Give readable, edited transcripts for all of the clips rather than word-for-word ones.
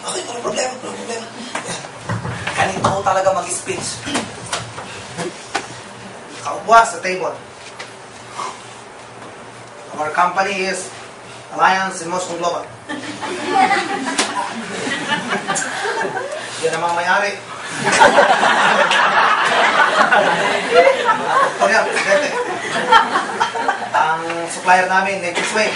Okay, walang problema, walang problema. Yan. Ganito ko talaga mag-speech. Kaupuan sa table. Our company is Alliance in Moscow Global. Yan ang mga may-ari. Ito yan, presidente. Ang supplier namin, Nature's Way.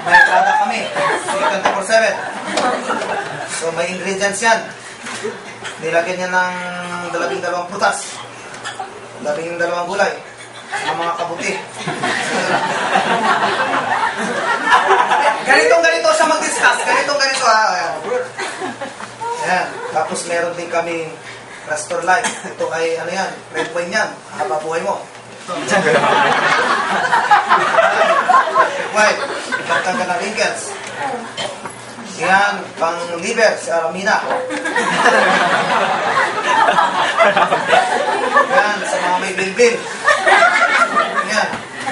May product kami, 24/7. So may ingredients yan. Nilagyan niya ng 12 prutas, 12 gulay, ang mga kabuti. Ganito siya mag-discuss. Ganito Ayan. Tapos meron din kaming Rastor Light. Ito ay, ano yan, red wine yan. Haba buhay mo. White. Pagtang ka ng wrinkles. Yan, pang liver, si Aramina. Yan, sa mga may bilbil. Yan.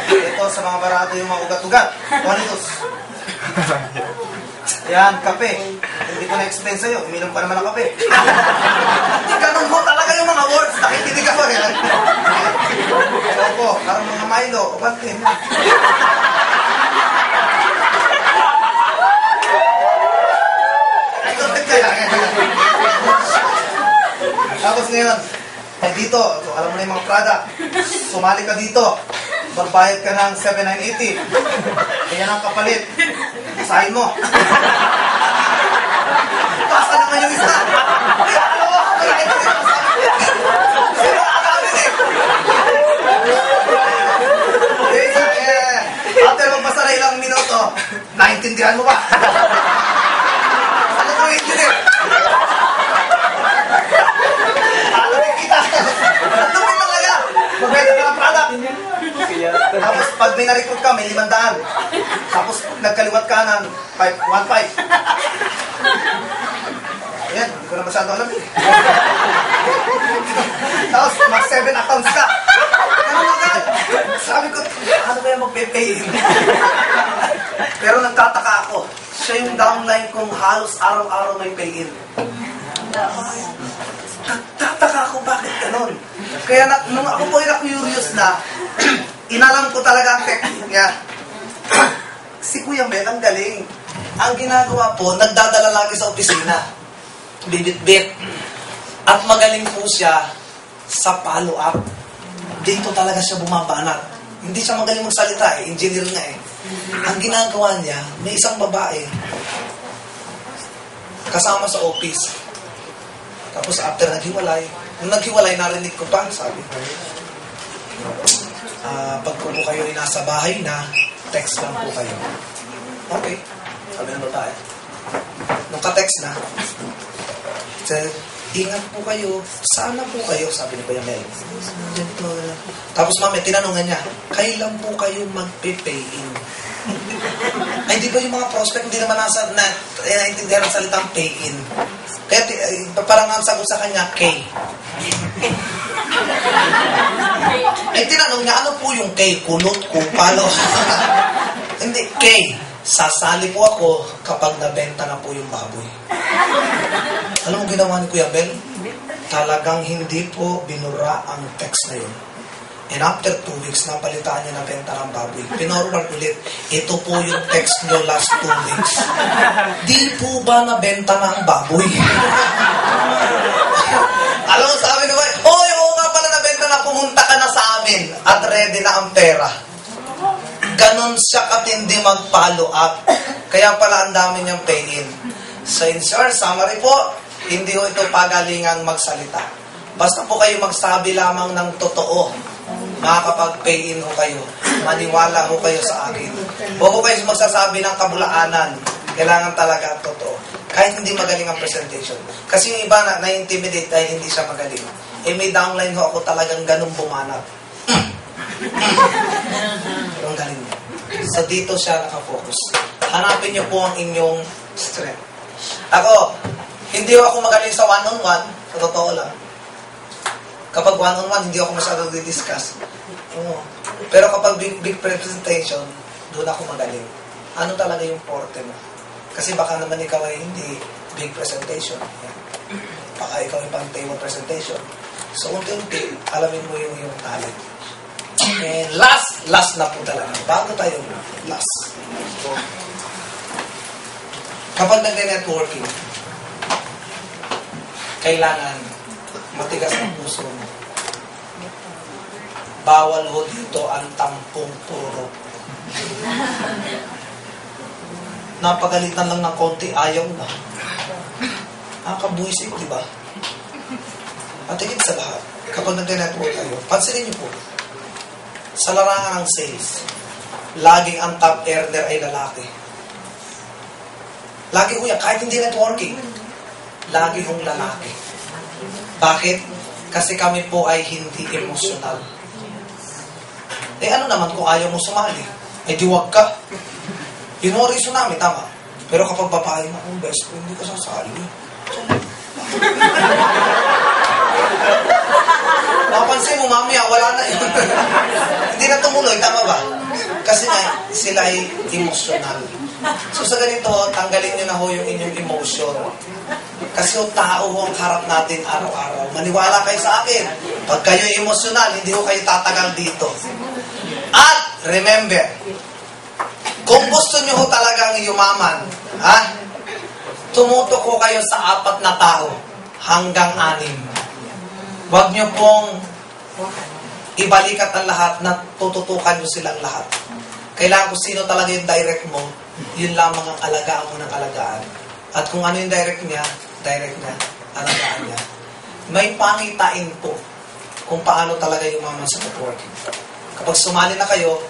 Ito sa mga barato yung mga ugat-ugat. Bonitus. Yan, kape. Hindi ko na-explain sa'yo. Uminom pa naman ng kape. Ganun mo talaga yung mga words. Nakikinig ako yan. Opo, parang mga Milo. O ba't yun? Tapos ngayon, dito, alam mo na yung mga product. Sumali ka dito. Magbayad ka ng 7,980. Kaya ang kapalit. Usahin mo. Basta naman yung isa. After magbasa na ilang minuto, naintindihan mo ba? Ano ko engineer? Ano kita? Ano mo talaga? Magbenta ka ng product. Tapos pag may na-recruit ka, may 500. Tapos nagkaliwat ka ng 1.5. Ayan, hindi ko na masyado alam eh. Tapos mag 7 accounts ka. Ano agad? Sabi ko, ano kaya magpe-pay? Pero nagtataka ako. Siya yung downline kong halos araw-araw may pay-in. Nagtataka ako bakit ganon. Kaya nung ako po yung curious na, inalam ko talaga ang technique niya. Si Kuya Mel, ang galing. Ang ginagawa po, nagdadala lagi sa opisina. Bibit-bit. At magaling po siya sa follow-up. Dito talaga siya bumabanat. Hindi siya magaling magsalita eh. Engineer nga eh. Ang ginagawa niya, may isang babae kasama sa office. Tapos after naghiwalay, nung naghiwalay, narinig ko pa, sabi ko, pag po kayo ay nasa bahay na, text lang po kayo. Okay. Sabi ng babae. Nung ka-text na, ingat po kayo, sana po kayo, sabi ni Kuya Mel. Tapos mami, tinanungan niya, kailan po kayo magpe-pay-in? Ay, di ba yung mga prospect, hindi naman naintindihan ang salitang pay-in. Kaya parang ang sagot sa kanya, K. Ay, tinanong niya, ano po yung K? Kulot, kupalo? Hindi, K. Sasali po ako kapag nabenta na po yung baboy. Alam mo ginawa ni Kuya Bel? Talagang hindi po binura ang text na yun. And after 2 weeks, napalitaan niya na benta ng baboy. Pinorward ulit, ito po yung text nyo last 2 weeks. Di po ba nabenta na ang baboy? Alam mo, sabi ko, oo nga pala nabenta na, pumunta ka na sa amin at ready na ang pera. Ganon siya katindi mag-follow up. Kaya pala ang dami niyang pay-in. So in short, summary po, hindi ho ito pagalingang magsalita. Basta po kayo magsabi lamang ng totoo. Makakapag-pay-in ho kayo. Maniwala ho kayo sa akin. Huwag ho kayo magsasabi ng kabulaanan. Kailangan talaga totoo. Kahit hindi magaling ang presentation. Kasi yung iba na-intimidate dahil hindi siya magaling. Eh may downline ho ako talagang ganun bumanap. Pero ang galing mo. So dito siya nakafocus. Hanapin niyo po ang inyong strength. Ako, hindi ako magaling sa one-on-one. Sa totoo lang. Kapag one-on-one, hindi ako masyadong di-discuss. Oo. Pero kapag big presentation, doon ako magaling. ano talaga yung forte mo. Kasi baka naman ikaw ay hindi big presentation. Baka ikaw ay pang table presentation. So, unti-unti, alamin mo yung talent. And last na po talaga. Bago tayo, last. Kapag nag-networking, kailangan matigas ang puso mo. Bawal ho dito ang tampong puro. Napagalitan lang ng konti, ayaw na. Nakakabuisip, di ba? At higit sa lahat, kapag nag-network kayo, pansinin niyo po, sa larangan ng sales, laging ang top earner ay lalaki. Lagi ho yan, kahit hindi networking, lagi hong lalaki. Bakit? Kasi kami po ay hindi emosyonal. Ano naman kung ayaw mo sumali? Di wag ka. Yun ang reason namin, tama. Pero kapag babae na, best friend, hindi ka sasali. Napansin mo, mamaya, wala na yun. Hindi na tumuloy, tama ba? Kasi nga, sila ay emosyonal. So sa ganito, tanggalin nyo na ho yung inyong emotion. Kasi yung tao ho ang harap natin araw-araw. Maniwala kayo sa akin. Pag kayo emosyonal, hindi ho kayo tatagal dito. At, remember, kung gusto nyo ho talagang yumaman, tumutok ko kayo sa 4 na tao hanggang 6. Huwag nyo pong ibalikat ang lahat na tututukan nyo silang lahat. Kailangan kung sino talaga yung direct mo, yun lamang ang alagaan mo ng alagaan. At kung ano yung direct niya, alagaan niya. May pangitain po kung paano talaga yumaman sa networking. Kapag sumali na kayo,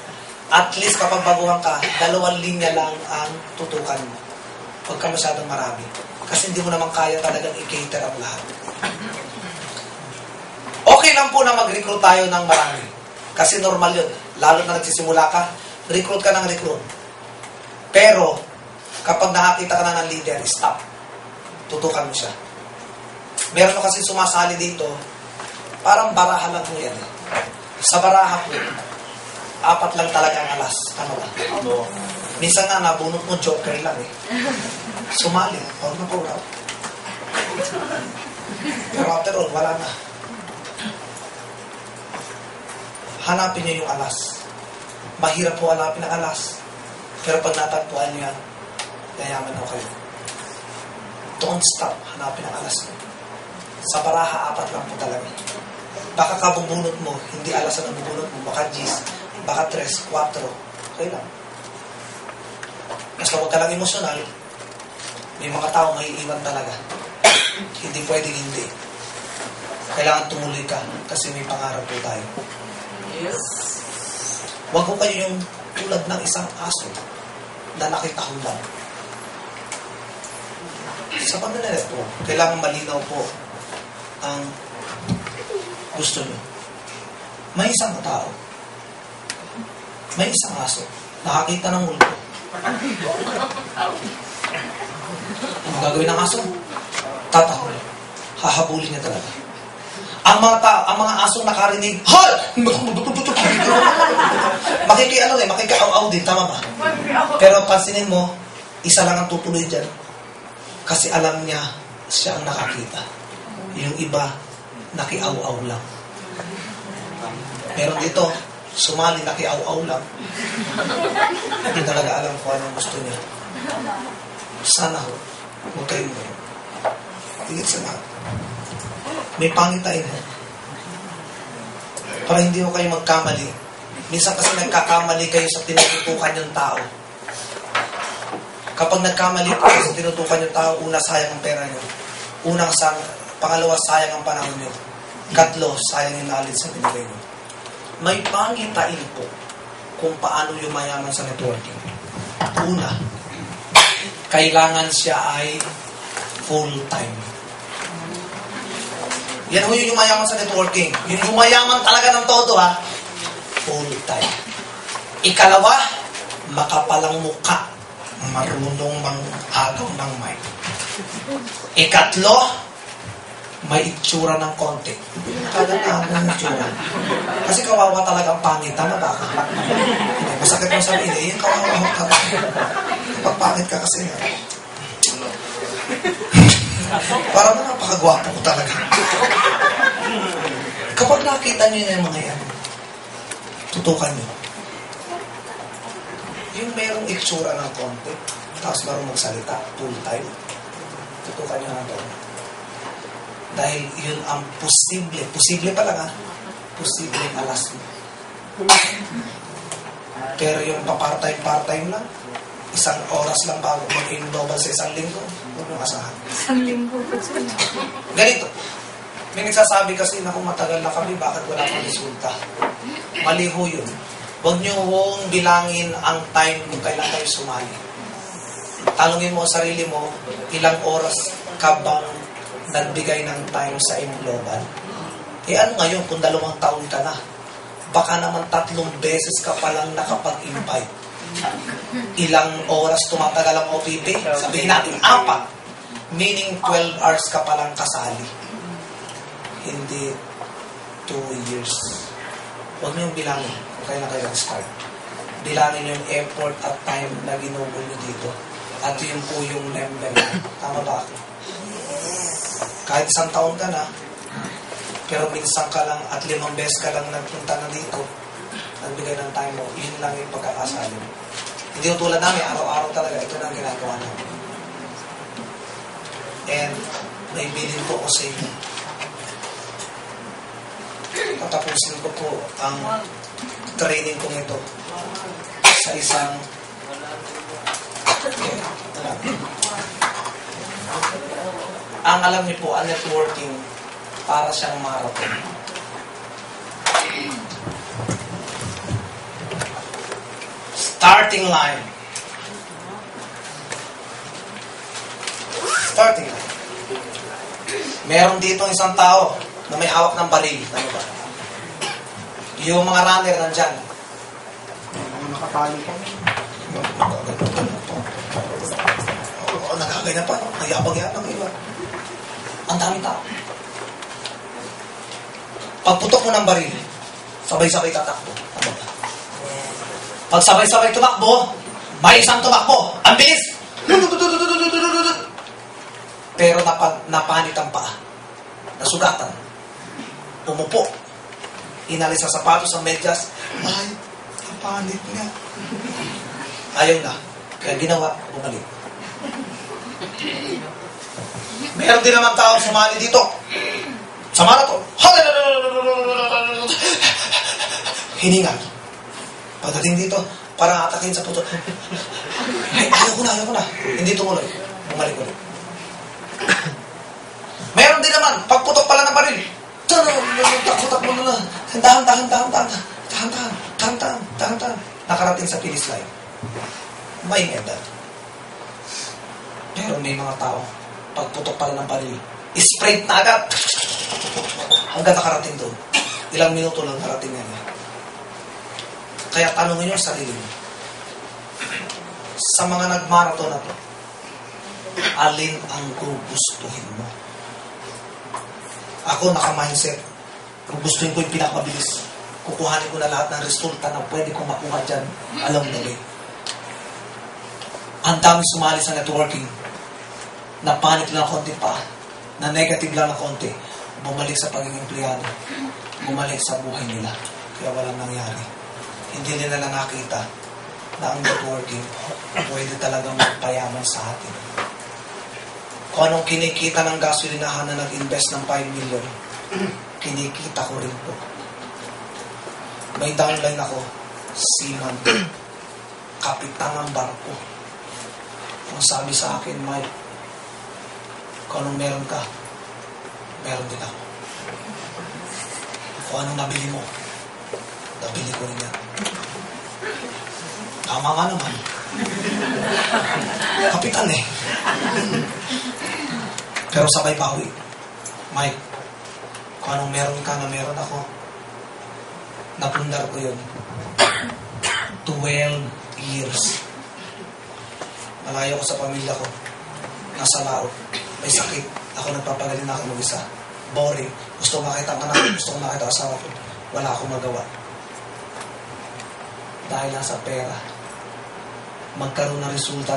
at least kapag baguhan ka, 2 linya lang ang tutukan mo. Huwag ka masyadong marami. Kasi hindi mo naman kaya talagang i-cater ang lahat. Okay lang po na mag-recruit tayo ng marami. Kasi normal yun. Lalo na nagsisimula ka, recruit ka ng recruit. Pero, kapag nakakita ka na ng leader, stop. Tutukan mo siya. Meron mo kasi sumasali dito, parang baraha lang po yan. Sa baraha po, 4 lang talaga ang alas. Ano ba? Minsan nga, nabunot mo, joker lang eh. Sumali, huwag na po raw. Pero after all, wala na. Hanapin niyo yung alas. Mahirap po hanapin ang alas. Pero pag natagpuan niyo yan, yayaman na kayo. Don't stop, hanapin ang alas mo. Sa baraha, 4 lang po talaga. Baka kabubunot mo, hindi alas ang nabubunot mo, baka G's, baka 3, 4, okay lang. Mas huwag ka lang emosyonal, may mga tao may iwan talaga. Hindi pwedeng hindi. Kailangan tumuloy ka kasi may pangarap po tayo. Yes. Huwag ko kayo yung tulad ng isang aso na nakitahulan. Sa pagdalalit po, kailangan malinaw po ang gusto nyo. May isang tao, may isang aso, nakakita ng multo. Ano gagawin ng aso? Tatahol. Hahabulin niya talaga. Ang mga asong nakarinig, hal! Makiki-aw-aw din, tama ba? Pero pansinin mo, isa lang ang tutuloy dyan. Kasi alam niya, siya ang nakakita. Yung iba, nakiaw-aw lang. Pero dito, sumali, nakiaw-aw lang. Hindi talaga alam kung anong gusto niya. Sana ho, huwag kayong gano'n. Tigit sa lahat. May pangitain ho. Para hindi ho kayo magkamali. Minsan kasi nagkakamali kayo sa tinututukan yung tao. Kapag nagkamali po sa tinutukan yung tao, una, sayang ang pera nyo. Pangalawa, sayang ang panahon nyo. 3, sayang yung knowledge sa binigay nyo. May pangitain po kung paano yumayaman sa networking. Una, kailangan siya ay full-time. Yan ho yung yumayaman sa networking. Yung yumayaman talaga ng todo ha. Full-time. Ikalawa, makapalang muka. Marunong mang-agaw ng mic. Ikatlo, may itsura ng konti. Talaga ang itsura. Kasi kawawa talaga ang pangit. Tama ba ka? Masakit mo sabihin, yung kawawa mo ka. Kapag pangit ka kasi nga. Parang napakagwapo ko talaga. Kapag nakita nyo yung mga yan, tutukan nyo. Yung merong itsura ng konti, tapos marunong magsalita, full time, tutukan nyo na doon. Dahil yun ang posible pa lang posibleng alas mo. Pero yung pa-part-time lang, isang oras lang bago mag-indobal sa isang linggo, huwag mong asahan. Isang linggo pa sila. Ganito, may nagsasabi kasi na kung matagal na kami, bakit wala pang resulta? Mali ho yun. Huwag nyo hong bilangin ang time kung kailan kayo sumali. Tanungin mo ang sarili mo, ilang oras ka bang nagbigay ng time sa Global? Ano ngayon kung 2 taon ka na? Baka naman 3 beses ka palang nakapag-invite. Ilang oras tumatagal ang OPP? Sabihin natin 4. Meaning 12 hours ka palang kasali. Hindi 2 years. Huwag niyong bilangin kung kailan kayo nag-start. Bilangin niyo yung effort at time na ginugol niyo dito. At yun po yung member. Tama ba ako? Kahit 1 taon ka na, pero minsan ka lang at 5 beses ka lang nagpunta na dito, nagbigay ng time mo, yun lang yung pagkakasali mo. Hindi yung tulad namin, araw-araw talaga, ito na ang ginagawa namin. And may bilin po ko sa inyo. Patapusin ko po ang training kong ito sa isang ang alam niyo po, ang networking para siyang marathon. Starting line. Starting line. Meron dito isang tao na may hawak ng baril. Ano ba? Yung mga runner nandyan. Nakapalo pa. Oo, nagagay na pa. Nayabag-yabag iba. Ang daming tao. Pagputok mo ng baril, sabay-sabay tatakbo. Ano ba? Pag sabay-sabay tumakbo, may isang tumakbo. Ang bilis! Pero napanit ang paa. Nasugatan. Umupo. Inalis sa sapatos, ang medyas. Ay, ang panit niya. Ayaw na. Kaya ginawa, bumalik. Meron din naman tao sumali dito. Sa marathon. Hiningal. Pagdating dito, parang atakin sa puto. Ay, ayaw ko na. Hindi tumuloy. Bumalik ulit. Meron din naman, pagputok pala ng baril. Takbo na. Dahan. Nakarating sa finish line. May edad. Pero may mga tao, pagputok pala ng baril, sprint na agad. Hanggang nakarating doon. Ilang minuto lang nakarating na niya. Kaya tanongin niyo ang sarili niyo. Sa mga nagmarathon na to, alin ang gugustuhin mo? Ako naka-mindset. Gugustuhin ko yung pinakamabilis. Kukuhanin ko na lahat ng resulta na pwede kong makuha dyan along the way. Ang dami sumali sa networking. Napanik lang konti pa. Na negative lang ng konti. Bumalik sa pagiging empleyado. Bumalik sa buhay nila. Kaya walang nangyari. Hindi nila na nakita na ang networking pwede talagang magpayaman sa atin. Kung anong kinikita ng gasolinahan na nag-invest ng 5 million, kinikita ko rin po. May downline ako, seaman, kapitang ng barko. Kung sabi sa akin, Mike, kung anong meron ka, meron din ako. Kung anong nabili mo, nabili ko rin yan. Tama nga naman. Kapitan eh. Pero sabay bawi. Mike, kung anong meron ka na meron ako, napundar ko yun. 12 years. Malayo ko sa pamilya ko. Nasa laot. May sakit. Ako nagpapagaling na ako mag-isa. boring. Gusto ko makita ang anak ko, gusto ko makita ang asawa ko. Wala akong magawa. Dahil lang sa pera. Magkaroon ng resulta